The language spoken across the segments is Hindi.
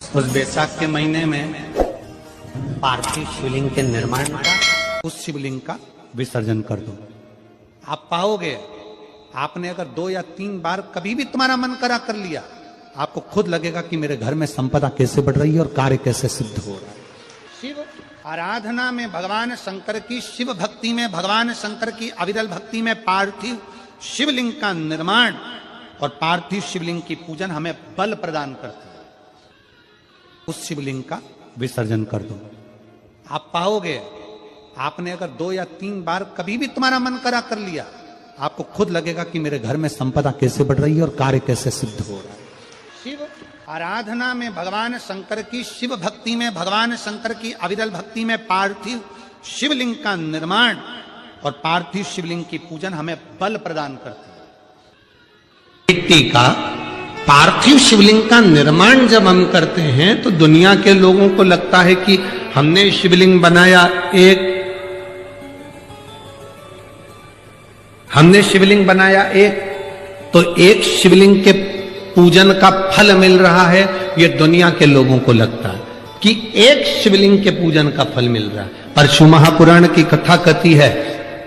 उस बैसाख के महीने में पार्थिव शिवलिंग के निर्माण का, उस शिवलिंग का विसर्जन कर दो। आप पाओगे, आपने अगर 2 या 3 बार कभी भी तुम्हारा मन करा कर लिया, आपको खुद लगेगा कि मेरे घर में संपदा कैसे बढ़ रही है और कार्य कैसे सिद्ध हो रहा है। शिव आराधना में भगवान शंकर की, शिव भक्ति में भगवान शंकर की अविरल भक्ति में पार्थिव शिवलिंग का निर्माण और पार्थिव शिवलिंग की पूजन हमें बल प्रदान करती है। उस शिवलिंग का विसर्जन कर दो। आप पाओगे, आपने अगर 2 या 3 बार कभी भी तुम्हारा मन करा कर लिया, आपको खुद लगेगा कि मेरे घर में संपदा कैसे बढ़ रही है और कार्य कैसे सिद्ध हो रहा है। शिव आराधना में भगवान शंकर की, शिव भक्ति में भगवान शंकर की अविरल भक्ति में पार्थिव शिवलिंग का निर्माण और पार्थिव शिवलिंग की पूजन हमें बल प्रदान करती है। मिट्टी का पार्थिव शिवलिंग का निर्माण जब हम करते हैं तो दुनिया के लोगों को लगता है कि हमने शिवलिंग बनाया तो एक शिवलिंग के पूजन का फल मिल रहा है। ये दुनिया के लोगों को लगता है कि एक शिवलिंग के पूजन का फल मिल रहा है, पर शिव महापुराण की कथा कहती है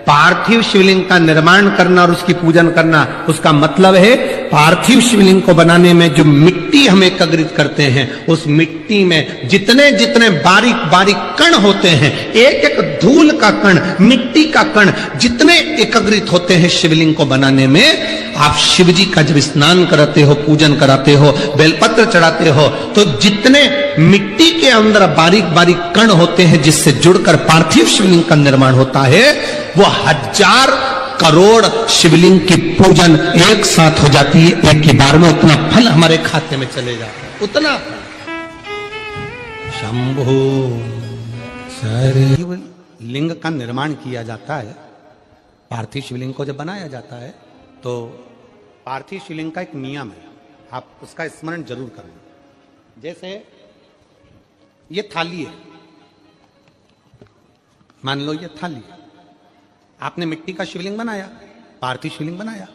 पार्थिव शिवलिंग का निर्माण करना और उसकी पूजन करना, उसका मतलब है पार्थिव शिवलिंग को बनाने में जो मिट्टी हम एकत्रित करते हैं, उस मिट्टी में जितने जितने बारीक बारीक कण होते हैं, एक एक धूल का कण, मिट्टी का कण जितने एकत्रित होते हैं शिवलिंग को बनाने में, आप शिव जी का जब स्नान कराते हो, पूजन कराते हो, बेलपत्र चढ़ाते हो, तो जितने मिट्टी के अंदर बारीक बारीक कण होते हैं जिससे जुड़कर पार्थिव शिवलिंग का निर्माण होता है, वो 1000 करोड़ शिवलिंग की पूजन एक साथ हो जाती है। एक ही बार में उतना फल हमारे खाते में चले जाता है, उतना शंभो शिव लिंग का निर्माण किया जाता है। पार्थिव शिवलिंग को जब बनाया जाता है तो पार्थिव शिवलिंग का एक नियम है, आप उसका स्मरण जरूर करना। जैसे ये थाली है, मान लो ये थाली, आपने मिट्टी का शिवलिंग बनाया, पार्थिव शिवलिंग बनाया।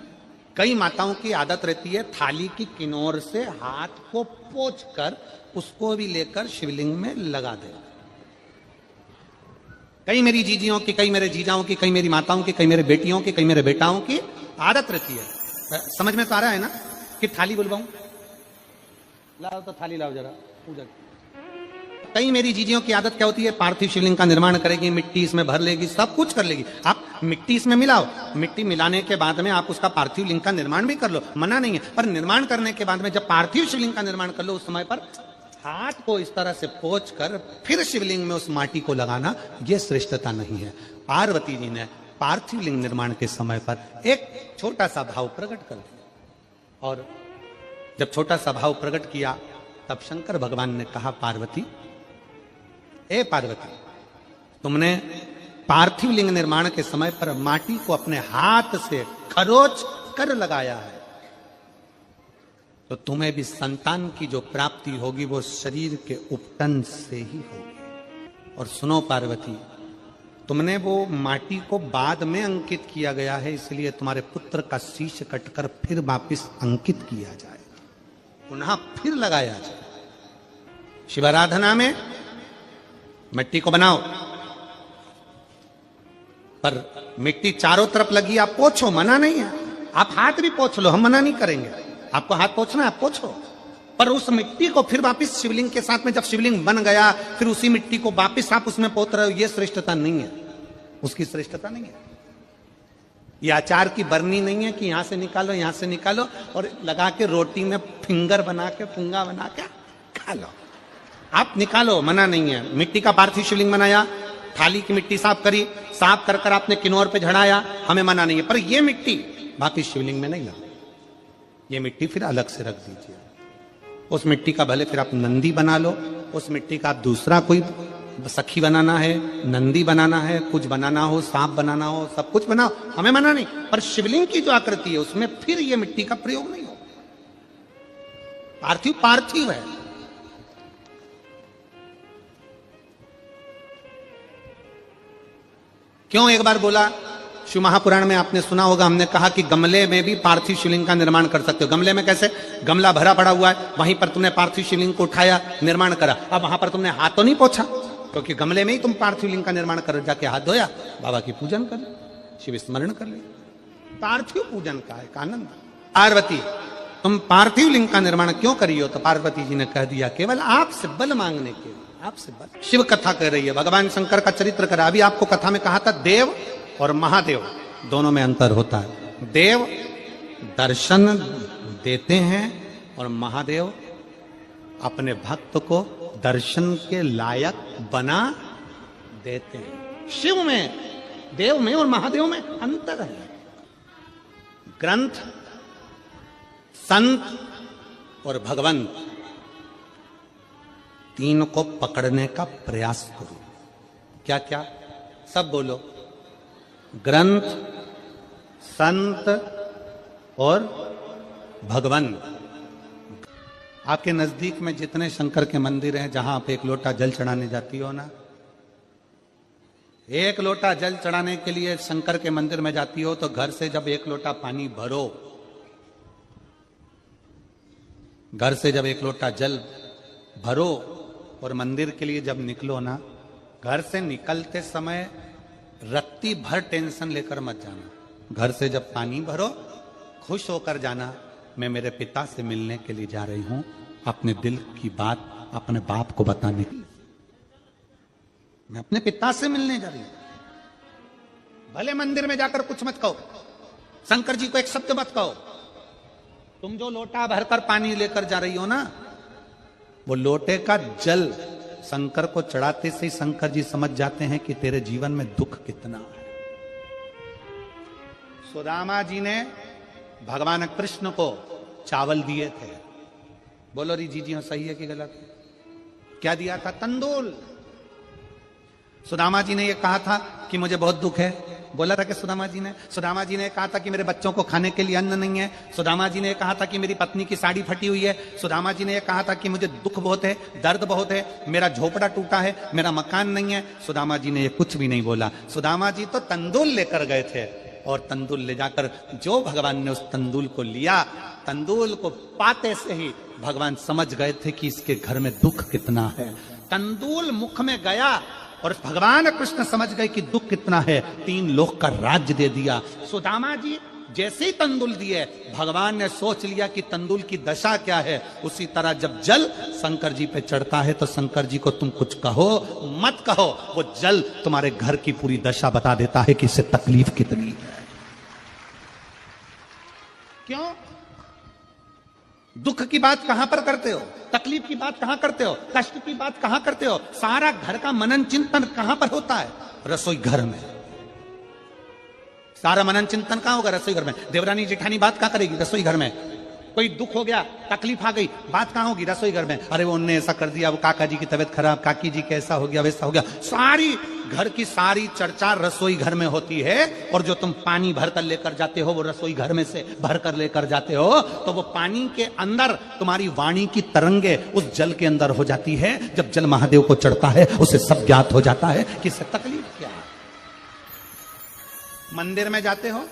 कई माताओं की आदत रहती है थाली की किनार से हाथ को पोंछकर उसको भी लेकर शिवलिंग में लगा दे। कई मेरी जीजियों की, कई मेरे जीजाओं की, कई मेरी माताओं की, कई मेरे बेटियों की, कई मेरे बेटाओं की आदत रहती है। समझ में तो आ रहा है ना कि थाली बुलवाऊं? लाओ तो थाली लाओ जरा पूजा। कई मेरी जीजियों की आदत क्या होती है, पार्थिव शिवलिंग का निर्माण करेगी, मिट्टी इसमें भर लेगी, सब कुछ कर लेगी। आप मिट्टी इसमें मिलाओ, मिट्टी मिलाने के बाद में आप उसका पार्थिव लिंग का निर्माण भी कर लो, मना नहीं है। पर निर्माण करने के बाद में जब पार्थिव शिवलिंग का निर्माण कर लो, उस समय पर हाथ को इस तरह से पोंछ कर फिर शिवलिंग में उस माटी को लगाना, यह श्रेष्ठता नहीं है। पार्वती जी ने पार्थिव लिंग निर्माण के समय पर एक छोटा सा भाव प्रकट कर दिया, और जब छोटा सा भाव प्रकट किया तब शंकर भगवान ने कहा, पार्वती, ए पार्वती, तुमने पार्थिव लिंग निर्माण के समय पर माटी को अपने हाथ से खरोच कर लगाया है, तो तुम्हें भी संतान की जो प्राप्ति होगी वो शरीर के उपटन से ही होगी। और सुनो पार्वती, तुमने वो माटी को बाद में अंकित किया गया है, इसलिए तुम्हारे पुत्र का शीश कटकर फिर वापिस अंकित किया जाए, पुनः फिर लगाया जाए। शिवाराधना में मिट्टी को बनाओ, पर मिट्टी चारों तरफ लगी, आप पोंछो, मना नहीं है। आप हाथ भी पोंछ लो, हम मना नहीं करेंगे। आपको हाथ पोंछना है, आप पोंछो, पर उस मिट्टी को फिर वापस शिवलिंग के साथ में, जब शिवलिंग बन गया फिर उसी मिट्टी को वापस आप उसमें पोत रहे हो, ये श्रेष्ठता नहीं है, उसकी श्रेष्ठता नहीं है। ये अचार की बरनी नहीं है कि यहां से निकालो, यहां से निकालो और लगा के रोटी में फिंगर बना के, फुंगा बना के खा लो। आप निकालो, मना नहीं है। मिट्टी का पार्थिव शिवलिंग बनाया, थाली की मिट्टी साफ करी, साफ कर कर आपने किन्नौर पे झड़ाया, हमें मना नहीं है। पर ये मिट्टी बाकी शिवलिंग में नहीं लगा, ये मिट्टी फिर अलग से रख दीजिए। उस मिट्टी का भले फिर आप नंदी बना लो, उस मिट्टी का आप दूसरा कोई सखी बनाना है, नंदी बनाना है, कुछ बनाना हो, सांप बनाना हो, सब कुछ बनाओ, हमें मना नहीं। पर शिवलिंग की जो आकृति है उसमें फिर ये मिट्टी का प्रयोग नहीं हो। पार्थिव पार्थिव है। क्यों एक बार बोला शिव महापुराण में आपने सुना होगा, हमने कहा कि गमले में भी पार्थिव शिवलिंग का निर्माण कर सकते हो। गमले में कैसे? गमला भरा पड़ा हुआ है, वहीं पर तुमने पार्थिव शिवलिंग को उठाया, निर्माण करा। अब वहां पर तुमने हाथ तो नहीं पोछा, क्योंकि गमले में ही तुम पार्थिव लिंग का निर्माण कर, जाके हाथ धोया, बाबा की पूजन कर, शिव स्मरण कर ले। पार्थिव पूजन का एक आनंद। पार्वती, तुम पार्थिव लिंग का निर्माण क्यों करी हो? तो पार्वती जी ने कह दिया, केवल आपसे बल मांगने के लिए, आपसे बल। शिव कथा कर रही है, भगवान शंकर का चरित्र करा। अभी आपको कथा में कहा था देव और महादेव दोनों में अंतर होता है। देव दर्शन देते हैं और महादेव अपने भक्त को दर्शन के लायक बना देते हैं। शिव में, देव में और महादेव में अंतर है। ग्रंथ, संत और भगवंत, तीन को पकड़ने का प्रयास करो। क्या क्या? सब बोलो। ग्रंथ, संत और भगवंत। आपके नजदीक में जितने शंकर के मंदिर हैं, जहां आप एक लोटा जल चढ़ाने जाती हो ना, एक लोटा जल चढ़ाने के लिए शंकर के मंदिर में जाती हो, तो घर से जब एक लोटा पानी भरो, घर से जब एक लोटा जल भरो और मंदिर के लिए जब निकलो ना, घर से निकलते समय रत्ती भर टेंशन लेकर मत जाना। घर से जब पानी भरो, खुश होकर जाना, मैं मेरे पिता से मिलने के लिए जा रही हूं, अपने दिल की बात अपने बाप को बताने की। मैं अपने पिता से मिलने जा रही हूं। भले मंदिर में जाकर कुछ मत कहो, शंकर जी को एक शब्द मत कहो। तुम जो लोटा भरकर पानी लेकर जा रही हो ना, वो लोटे का जल शंकर को चढ़ाते से ही शंकर जी समझ जाते हैं कि तेरे जीवन में दुख कितना है। सुदामा जी ने भगवान कृष्ण को चावल दिए थे। बोलो री जी हाँ, सही है कि गलत? क्या दिया था? तंदूल। सुदामा जी ने यह कहा था कि मुझे बहुत दुख है। बोला था कि सुदामा जी ने कहा था कि मेरे बच्चों को खाने के लिए अन्न नहीं है। सुदामा जी ने कहा था कि मेरी पत्नी की साड़ी फटी हुई है। सुदामा जी ने कहा था कि मुझे दुख बहुत है, दर्द बहुत है, मेरा झोपड़ा टूटा है, मेरा मकान नहीं है। सुदामा जी ने ये कुछ भी नहीं बोला। सुदामा जी तो तंदूल लेकर गए थे, और तंदूल ले जाकर जो भगवान ने उस तंदूल को लिया, तंदूल को पाते से ही भगवान समझ गए थे कि इसके घर में दुख कितना है। तंदूल मुख में गया और भगवान कृष्ण समझ गए कि दुख कितना है, 3 लोक का राज्य दे दिया। सुदामा जी जैसे ही तंदूल दिए, भगवान ने सोच लिया कि तंदूल की दशा क्या है। उसी तरह जब जल शंकर जी पे चढ़ता है, तो शंकर जी को तुम कुछ कहो मत कहो, वो जल तुम्हारे घर की पूरी दशा बता देता है कि इससे तकलीफ कितनी है। क्यों? दुख की बात कहां पर करते हो? तकलीफ की बात कहां करते हो? कष्ट की बात कहां करते हो? सारा घर का मनन चिंतन कहां पर होता है? रसोई घर में। सारा मनन चिंतन कहां होगा? रसोई घर में। देवरानी जेठानी बात कहां करेगी? रसोई घर में। कोई दुख हो गया, तकलीफ आ गई, बात कहां होगी? रसोई घर में। अरे वो उनने ऐसा कर दिया, वो काका जी की तबीयत खराब, काकी जी कैसा हो गया, वैसा हो गया। सारी घर की सारी चर्चा रसोई घर में होती है। और जो तुम पानी भरकर लेकर जाते हो, वो रसोई घर में से भरकर लेकर जाते हो, तो वो पानी के अंदर तुम्हारी वाणी की तरंगे उस जल के अंदर हो जाती है। जब जल महादेव को चढ़ता है, उसे सब ज्ञात हो जाता है कि इससे तकलीफ क्या है। मंदिर में जाते हो,